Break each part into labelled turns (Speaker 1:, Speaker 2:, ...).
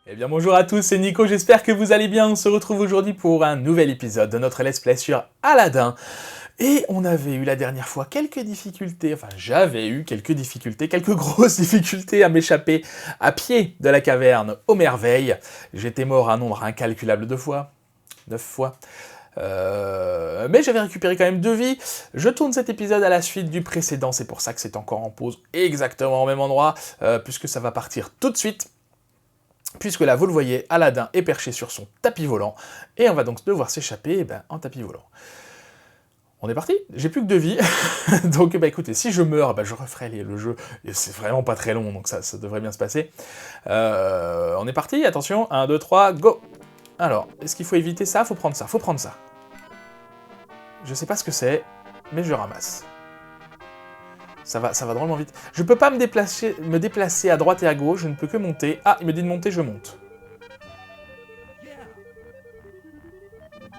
Speaker 1: Eh bien bonjour à tous, c'est Nico, j'espère que vous allez bien. On se retrouve aujourd'hui pour un nouvel épisode de notre let's play sur Aladdin. Et on avait eu la dernière fois quelques difficultés, enfin j'avais eu quelques difficultés, quelques grosses difficultés à m'échapper à pied de la caverne aux merveilles. J'étais mort un nombre incalculable de fois, 9 fois. Mais j'avais récupéré quand même 2 vies. Je tourne cet épisode à la suite du précédent, c'est pour ça que c'est encore en pause exactement au même endroit, puisque ça va partir tout de suite. Puisque là, vous le voyez, Aladdin est perché sur son tapis volant, et on va donc devoir s'échapper en tapis volant. On est parti, j'ai plus que 2 vies, donc écoutez, si je meurs, je referai le jeu, et c'est vraiment pas très long, donc ça devrait bien se passer. On est parti, attention, 1, 2, 3, go. Alors, est-ce qu'il faut éviter ça? Faut prendre ça, faut prendre ça. Je sais pas ce que c'est, mais je ramasse. Ça va drôlement vite. Je peux pas me déplacer à droite et à gauche, je ne peux que monter. Ah, il me dit de monter, je monte.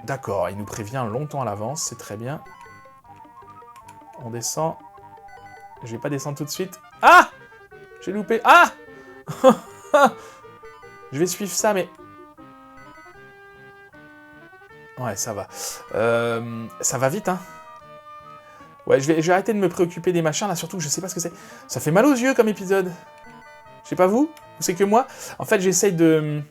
Speaker 1: D'accord, il nous prévient longtemps à l'avance, c'est très bien. On descend. Je vais pas descendre tout de suite. Ah! J'ai loupé. Ah! Je vais suivre ça, mais... Ouais, ça va. Ça va vite, hein. Ouais, je vais arrêter de me préoccuper des machins, là, surtout que je sais pas ce que c'est. Ça fait mal aux yeux comme épisode. Je sais pas vous? Ou c'est que moi? En fait, j'essaye de...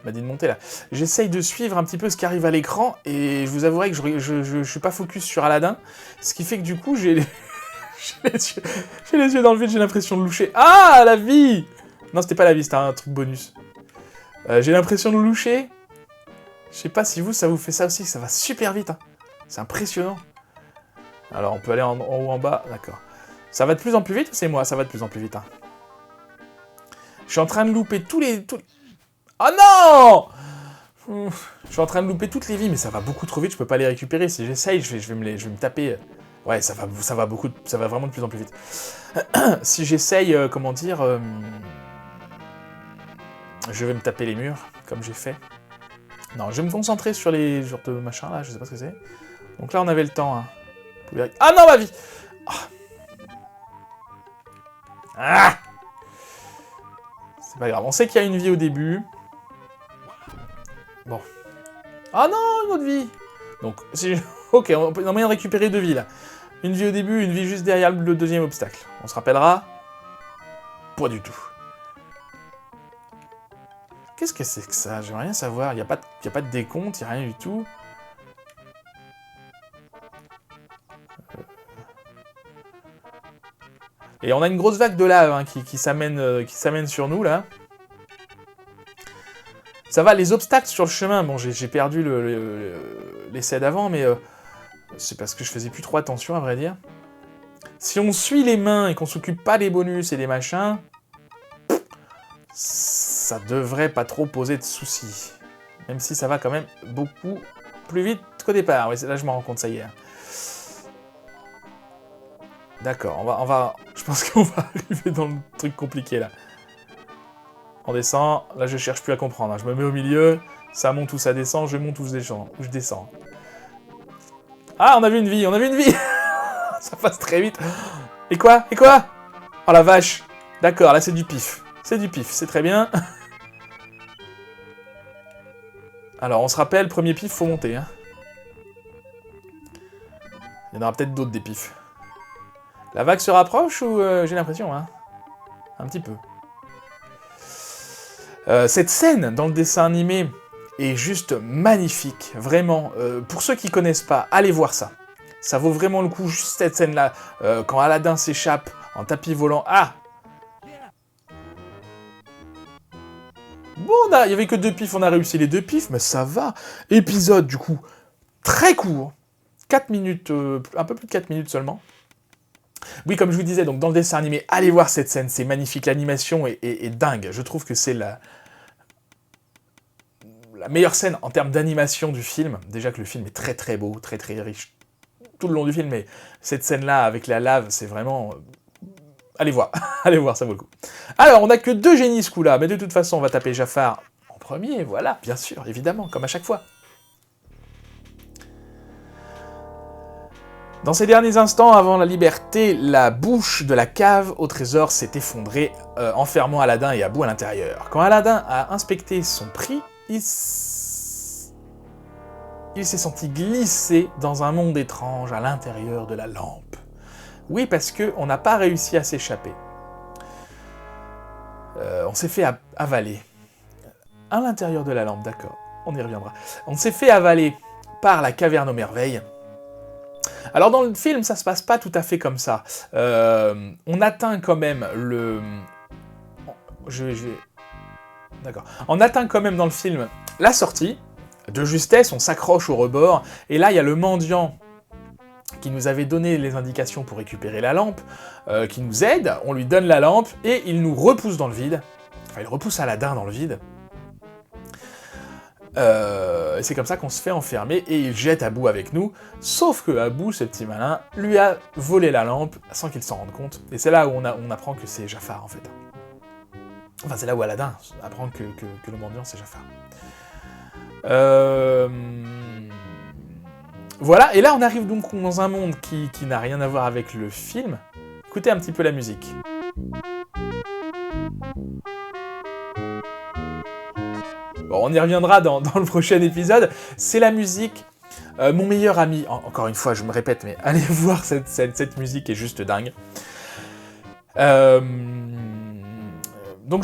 Speaker 1: Il m'a dit de monter, là. J'essaye de suivre un petit peu ce qui arrive à l'écran, et je vous avouerai que je suis pas focus sur Aladdin, ce qui fait que du coup, j'ai les yeux dans le vide, j'ai l'impression de loucher. Ah, la vie! Non, c'était pas la vie, c'était un truc bonus. J'ai l'impression de loucher. Je sais pas si ça vous fait ça aussi, ça va super vite, hein. C'est impressionnant. Alors, on peut aller en haut, en bas, d'accord. Ça va de plus en plus vite ou c'est moi? Ça va de plus en plus vite, hein. Je suis en train de louper tous les... Oh non! Je suis en train de louper toutes les vies, mais ça va beaucoup trop vite, je peux pas les récupérer. Si j'essaye, je vais me taper... Ouais, ça va vraiment de plus en plus vite. Si j'essaye, comment dire... je vais me taper les murs, comme j'ai fait. Non, je vais me concentrer sur les genres de machin, là, je sais pas ce que c'est. Donc là, on avait le temps, hein. Ah non, ma vie! Ah! C'est pas grave, on sait qu'il y a une vie au début. Bon. Ah non, une autre vie! Donc, si je... Ok, on a moyen de récupérer 2 vies, là. Une vie au début, une vie juste derrière le deuxième obstacle. On se rappellera? Pas du tout. Qu'est-ce que c'est que ça? J'aimerais rien savoir. Il n'y a pas de décompte, il n'y a rien du tout. Et on a une grosse vague de lave hein, qui s'amène sur nous, là. Ça va, les obstacles sur le chemin, bon, j'ai perdu l'essai d'avant, mais c'est parce que je faisais plus trop attention, à vrai dire. Si on suit les mains et qu'on s'occupe pas des bonus et des machins, ça devrait pas trop poser de soucis. Même si ça va quand même beaucoup plus vite qu'au départ. Oui, là, je m'en rends compte, ça y est. D'accord, je pense qu'on va arriver dans le truc compliqué, là. On descend, là je cherche plus à comprendre, hein. Je me mets au milieu, ça monte ou ça descend, je monte ou je descends. Ah, on a vu une vie, Ça passe très vite. Et quoi? Oh la vache. D'accord, là c'est du pif. C'est très bien. Alors, on se rappelle, premier pif, faut monter, hein. Il y en aura peut-être d'autres des pifs. La vague se rapproche ou j'ai l'impression, hein? Un petit peu. Cette scène dans le dessin animé est juste magnifique, vraiment. Pour ceux qui connaissent pas, allez voir ça. Ça vaut vraiment le coup, juste cette scène-là, quand Aladdin s'échappe en tapis volant. Ah! Bon, il y avait que 2 pifs, on a réussi les 2 pifs, mais ça va. Épisode, du coup, très court. 4 minutes, un peu plus de 4 minutes seulement. Oui, comme je vous disais, donc dans le dessin animé, allez voir cette scène, c'est magnifique, l'animation est dingue. Je trouve que c'est la meilleure scène en termes d'animation du film. Déjà que le film est très très beau, très très riche tout le long du film, mais cette scène-là avec la lave, c'est vraiment... Allez voir, allez voir, ça vaut le coup. Alors, on n'a que 2 génies ce coup-là, mais de toute façon, on va taper Jafar en premier, voilà, bien sûr, évidemment, comme à chaque fois. Dans ces derniers instants avant la liberté, la bouche de la cave au trésor s'est effondrée, enfermant Aladdin et Abou à l'intérieur. Quand Aladdin a inspecté son prix, il s'est senti glisser dans un monde étrange à l'intérieur de la lampe. Oui, parce qu'on n'a pas réussi à s'échapper. On s'est fait avaler. À l'intérieur de la lampe, d'accord, on y reviendra. On s'est fait avaler par la caverne aux merveilles. Alors dans le film, ça se passe pas tout à fait comme ça. On atteint quand même le... D'accord. On atteint quand même dans le film la sortie. De justesse, on s'accroche au rebord. Et là, il y a le mendiant qui nous avait donné les indications pour récupérer la lampe, qui nous aide. On lui donne la lampe et il nous repousse dans le vide. Enfin, il repousse Aladdin dans le vide. C'est comme ça qu'on se fait enfermer et il jette Abou avec nous, sauf que Abou, ce petit malin, lui a volé la lampe sans qu'il s'en rende compte, et c'est là où on apprend que c'est Jafar en fait. Enfin c'est là où Aladdin apprend que le mendiant c'est Jafar. Voilà, et là on arrive donc dans un monde qui n'a rien à voir avec le film. Écoutez un petit peu la musique. Bon, on y reviendra dans le prochain épisode. C'est la musique. Mon meilleur ami, encore une fois, je me répète, mais allez voir cette musique est juste dingue. Donc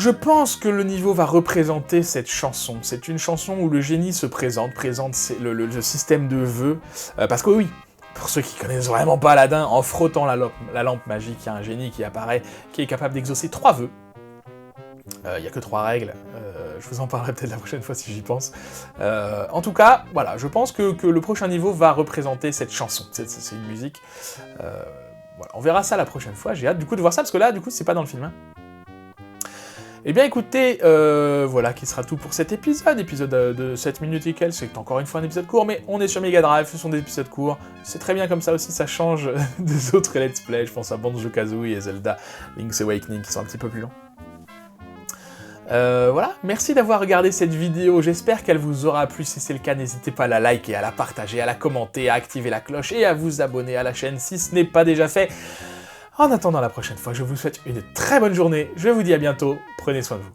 Speaker 1: je pense que le niveau va représenter cette chanson. C'est une chanson où le génie se présente le système de vœux. Parce que oui, pour ceux qui connaissent vraiment pas Aladdin, en frottant la lampe magique, il y a un génie qui apparaît, qui est capable d'exaucer 3 vœux. Il n'y a que 3 règles, je vous en parlerai peut-être la prochaine fois si j'y pense. En tout cas, voilà, je pense que le prochain niveau va représenter cette chanson, c'est une musique. Voilà, on verra ça la prochaine fois, j'ai hâte du coup de voir ça, parce que là, du coup, c'est pas dans le film. Hein. Eh bien écoutez, voilà qui sera tout pour cet épisode de 7 minutes et quelques, c'est encore une fois un épisode court, mais on est sur Mega Drive, ce sont des épisodes courts, c'est très bien comme ça aussi, ça change des autres let's play, je pense à Banjo-Kazooie et Zelda Link's Awakening qui sont un petit peu plus longs. Voilà, merci d'avoir regardé cette vidéo, j'espère qu'elle vous aura plu, si c'est le cas, n'hésitez pas à la liker, à la partager, à la commenter, à activer la cloche et à vous abonner à la chaîne si ce n'est pas déjà fait. En attendant la prochaine fois, je vous souhaite une très bonne journée, je vous dis à bientôt, prenez soin de vous.